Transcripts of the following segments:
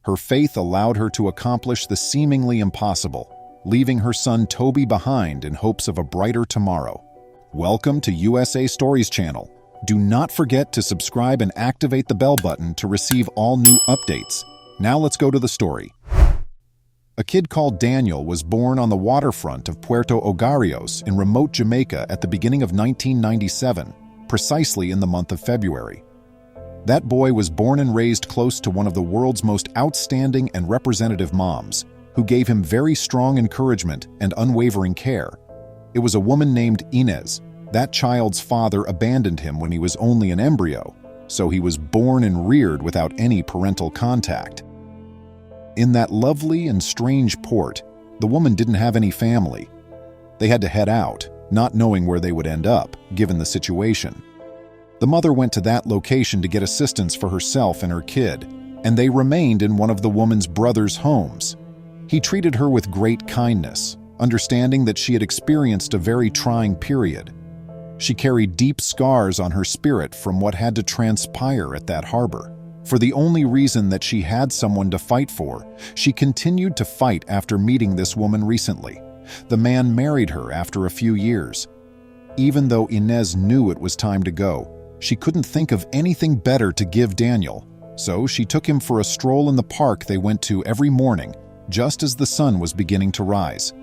Her faith allowed her to accomplish the seemingly impossible, leaving her son Toby behind in hopes of a brighter tomorrow. Welcome to USA Stories channel. Do not forget to subscribe and activate the bell button to receive all new updates. Now let's go to the story. A kid called Daniel was born on the waterfront of Puerto Ogarrios in remote Jamaica at the beginning of 1997, precisely in the month of February. That boy was born and raised close to one of the world's most outstanding and representative moms, who gave him very strong encouragement and unwavering care. It was a woman named Inez. That child's father abandoned him when he was only an embryo, so he was born and reared without any parental contact. In that lovely and strange port, the woman didn't have any family. They had to head out, not knowing where they would end up, given the situation. The mother went to that location to get assistance for herself and her kid, and they remained in one of the woman's brother's homes. He treated her with great kindness, understanding that she had experienced a very trying period. She carried deep scars on her spirit from what had to transpire at that harbor. For the only reason that she had someone to fight for, she continued to fight after meeting this woman recently. The man married her after a few years. Even though Inez knew it was time to go, she couldn't think of anything better to give Daniel, so she took him for a stroll in the park they went to every morning, just as the sun was beginning to rise.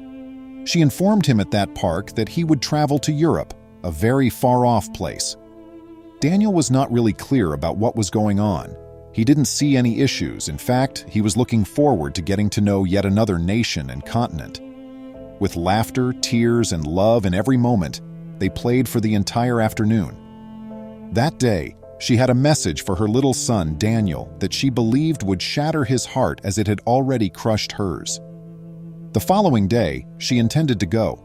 She informed him at that park that he would travel to Europe, a very far-off place. Daniel was not really clear about what was going on. He didn't see any issues. In fact, he was looking forward to getting to know yet another nation and continent. With laughter, tears, and love in every moment, they played for the entire afternoon. That day, she had a message for her little son, Daniel, that she believed would shatter his heart as it had already crushed hers. The following day, she intended to go.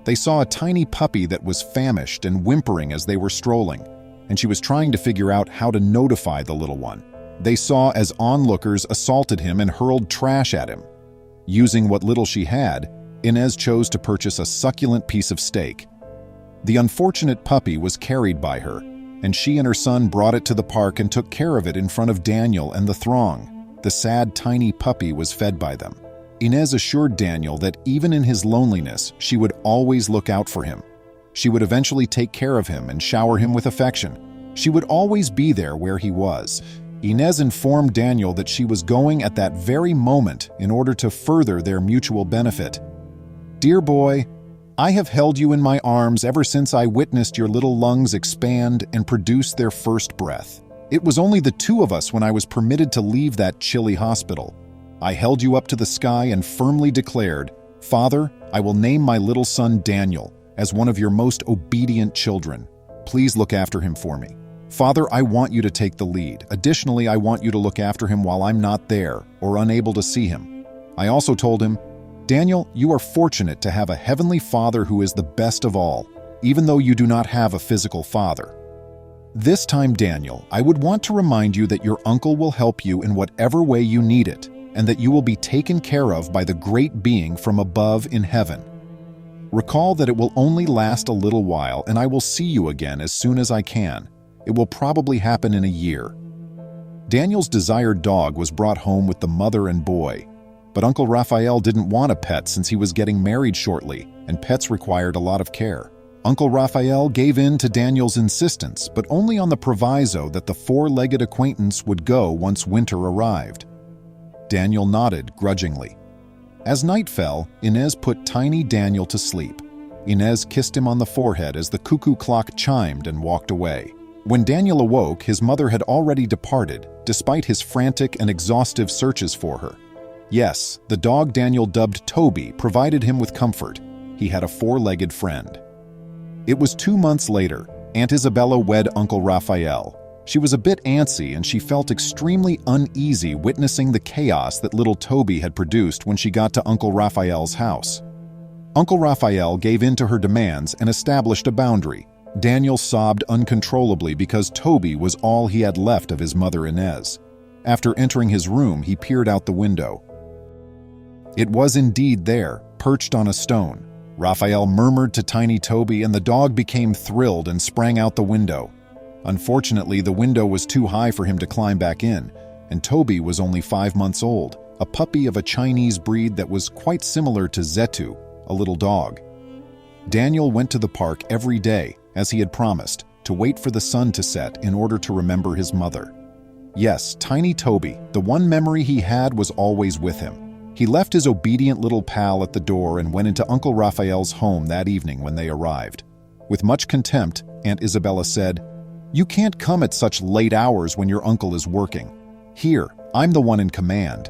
They saw a tiny puppy that was famished and whimpering as they were strolling, and she was trying to figure out how to notify the little one. They saw as onlookers assaulted him and hurled trash at him. Using what little she had, Inez chose to purchase a succulent piece of steak. The unfortunate puppy was carried by her, and she and her son brought it to the park and took care of it in front of Daniel and the throng. The sad, tiny puppy was fed by them. Inez assured Daniel that even in his loneliness, she would always look out for him. She would eventually take care of him and shower him with affection. She would always be there where he was. Inez informed Daniel that she was going at that very moment in order to further their mutual benefit. "Dear boy, I have held you in my arms ever since I witnessed your little lungs expand and produce their first breath. It was only the two of us when I was permitted to leave that chilly hospital. I held you up to the sky and firmly declared, 'Father, I will name my little son Daniel as one of your most obedient children. Please look after him for me. Father, I want you to take the lead. Additionally, I want you to look after him while I'm not there or unable to see him.' I also told him, 'Daniel, you are fortunate to have a heavenly Father who is the best of all, even though you do not have a physical father. This time, Daniel, I would want to remind you that your uncle will help you in whatever way you need it, and that you will be taken care of by the great being from above in heaven. Recall that it will only last a little while, and I will see you again as soon as I can. It will probably happen in a year.' Daniel's desired dog was brought home with the mother and boy, but Uncle Raphael didn't want a pet since he was getting married shortly, and pets required a lot of care. Uncle Raphael gave in to Daniel's insistence, but only on the proviso that the four-legged acquaintance would go once winter arrived. Daniel nodded grudgingly. As night fell, Inez put tiny Daniel to sleep. Inez kissed him on the forehead as the cuckoo clock chimed and walked away. When Daniel awoke, his mother had already departed, despite his frantic and exhaustive searches for her. Yes, the dog Daniel dubbed Toby provided him with comfort. He had a four-legged friend. It was 2 months later. Aunt Isabella wed Uncle Raphael. She was a bit antsy and she felt extremely uneasy witnessing the chaos that little Toby had produced when she got to Uncle Raphael's house. Uncle Raphael gave in to her demands and established a boundary. Daniel sobbed uncontrollably because Toby was all he had left of his mother Inez. After entering his room, he peered out the window. It was indeed there, perched on a stone. Raphael murmured to tiny Toby, and the dog became thrilled and sprang out the window. Unfortunately, the window was too high for him to climb back in, and Toby was only 5 months old, a puppy of a Chinese breed that was quite similar to Zetu, a little dog. Daniel went to the park every day, as he had promised, to wait for the sun to set in order to remember his mother. Yes, tiny Toby, the one memory he had, was always with him. He left his obedient little pal at the door and went into Uncle Raphael's home that evening when they arrived. With much contempt, Aunt Isabella said, "You can't come at such late hours when your uncle is working. Here, I'm the one in command."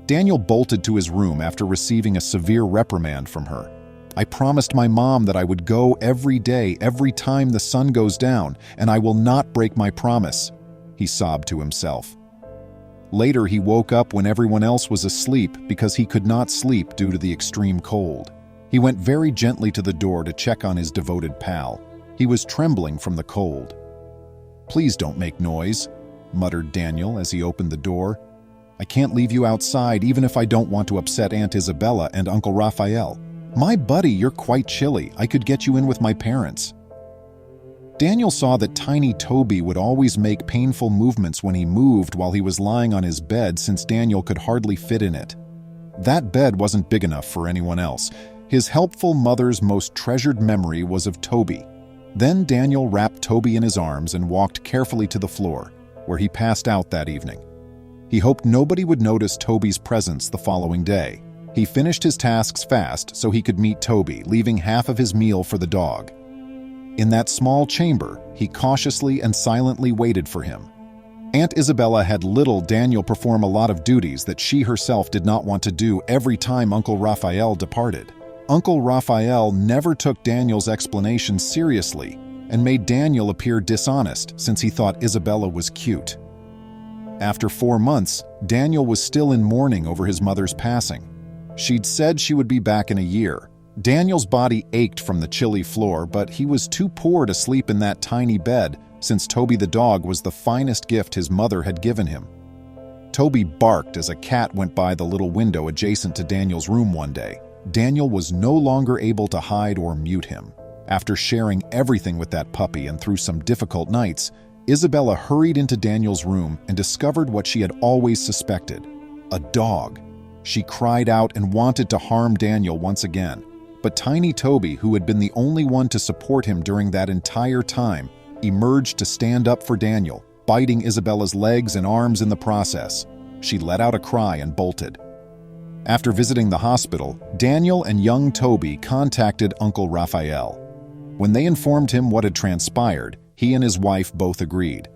Daniel bolted to his room after receiving a severe reprimand from her. "I promised my mom that I would go every day, every time the sun goes down, and I will not break my promise," he sobbed to himself. Later, he woke up when everyone else was asleep because he could not sleep due to the extreme cold. He went very gently to the door to check on his devoted pal. He was trembling from the cold. "Please don't make noise," muttered Daniel as he opened the door. "I can't leave you outside even if I don't want to upset Aunt Isabella and Uncle Raphael. My buddy, you're quite chilly. I could get you in with my parents." Daniel saw that tiny Toby would always make painful movements when he moved while he was lying on his bed, since Daniel could hardly fit in it. That bed wasn't big enough for anyone else. His helpful mother's most treasured memory was of Toby. Then Daniel wrapped Toby in his arms and walked carefully to the floor, where he passed out that evening. He hoped nobody would notice Toby's presence the following day. He finished his tasks fast so he could meet Toby, leaving half of his meal for the dog. In that small chamber, he cautiously and silently waited for him. Aunt Isabella had little Daniel perform a lot of duties that she herself did not want to do every time Uncle Raphael departed. Uncle Raphael never took Daniel's explanation seriously and made Daniel appear dishonest since he thought Isabella was cute. After 4 months, Daniel was still in mourning over his mother's passing. She'd said she would be back in a year. Daniel's body ached from the chilly floor, but he was too poor to sleep in that tiny bed since Toby the dog was the finest gift his mother had given him. Toby barked as a cat went by the little window adjacent to Daniel's room one day. Daniel was no longer able to hide or mute him. After sharing everything with that puppy and through some difficult nights, Isabella hurried into Daniel's room and discovered what she had always suspected: a dog. She cried out and wanted to harm Daniel once again. But tiny Toby, who had been the only one to support him during that entire time, emerged to stand up for Daniel, biting Isabella's legs and arms in the process. She let out a cry and bolted. After visiting the hospital, Daniel and young Toby contacted Uncle Raphael. When they informed him what had transpired, he and his wife both agreed.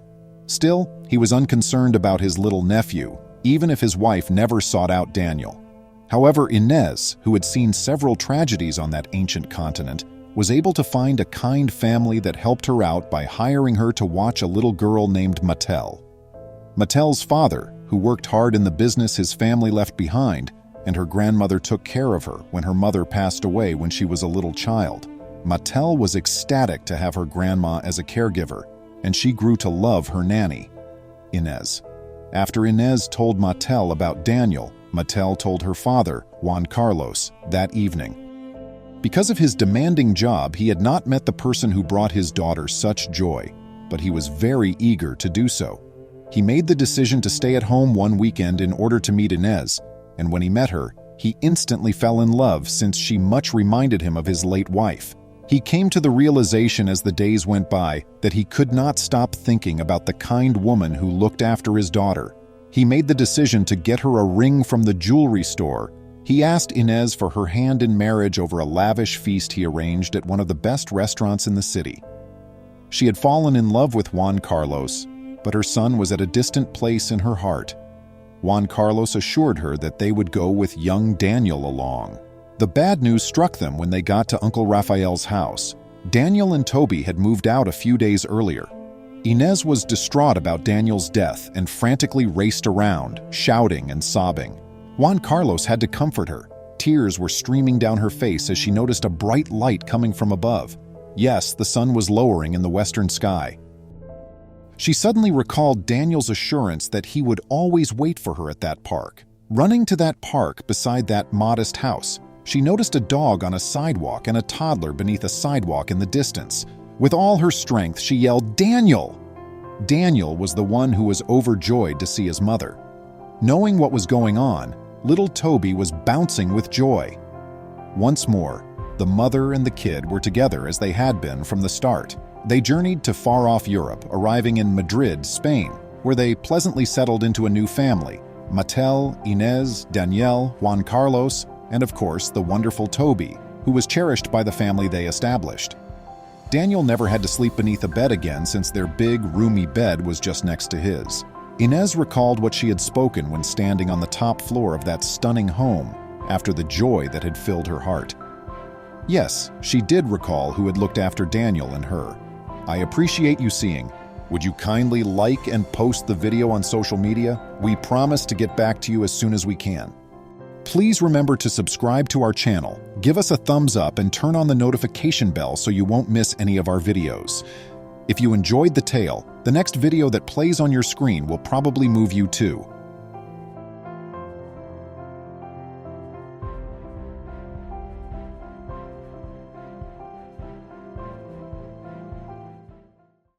Still, he was unconcerned about his little nephew, even if his wife never sought out Daniel. However, Inez, who had seen several tragedies on that ancient continent, was able to find a kind family that helped her out by hiring her to watch a little girl named Mattel. Mattel's father, who worked hard in the business his family left behind, and her grandmother took care of her when her mother passed away when she was a little child. Mattel was ecstatic to have her grandma as a caregiver, and she grew to love her nanny, Inez. After Inez told Mattel about Daniel, Mattel told her father, Juan Carlos, that evening. Because of his demanding job, he had not met the person who brought his daughter such joy, but he was very eager to do so. He made the decision to stay at home one weekend in order to meet Inez, and when he met her, he instantly fell in love since she much reminded him of his late wife. He came to the realization as the days went by that he could not stop thinking about the kind woman who looked after his daughter. He made the decision to get her a ring from the jewelry store. He asked Inez for her hand in marriage over a lavish feast he arranged at one of the best restaurants in the city. She had fallen in love with Juan Carlos, but her son was at a distant place in her heart. Juan Carlos assured her that they would go with young Daniel along. The bad news struck them when they got to Uncle Raphael's house. Daniel and Toby had moved out a few days earlier. Inez was distraught about Daniel's death and frantically raced around, shouting and sobbing. Juan Carlos had to comfort her. Tears were streaming down her face as she noticed a bright light coming from above. Yes, the sun was lowering in the western sky. She suddenly recalled Daniel's assurance that he would always wait for her at that park. Running to that park beside that modest house, she noticed a dog on a sidewalk and a toddler beneath a sidewalk in the distance. With all her strength, she yelled, "Daniel!" Daniel was the one who was overjoyed to see his mother. Knowing what was going on, little Toby was bouncing with joy. Once more, the mother and the kid were together as they had been from the start. They journeyed to far-off Europe, arriving in Madrid, Spain, where they pleasantly settled into a new family: Matel, Inez, Danielle, Juan Carlos, and of course the wonderful Toby, who was cherished by the family they established. Daniel never had to sleep beneath a bed again since their big, roomy bed was just next to his. Inez recalled what she had spoken when standing on the top floor of that stunning home after the joy that had filled her heart. Yes, she did recall who had looked after Daniel and her. "I appreciate you seeing. Would you kindly like and post the video on social media? We promise to get back to you as soon as we can." Please remember to subscribe to our channel, give us a thumbs up, and turn on the notification bell so you won't miss any of our videos. If you enjoyed the tale, the next video that plays on your screen will probably move you too.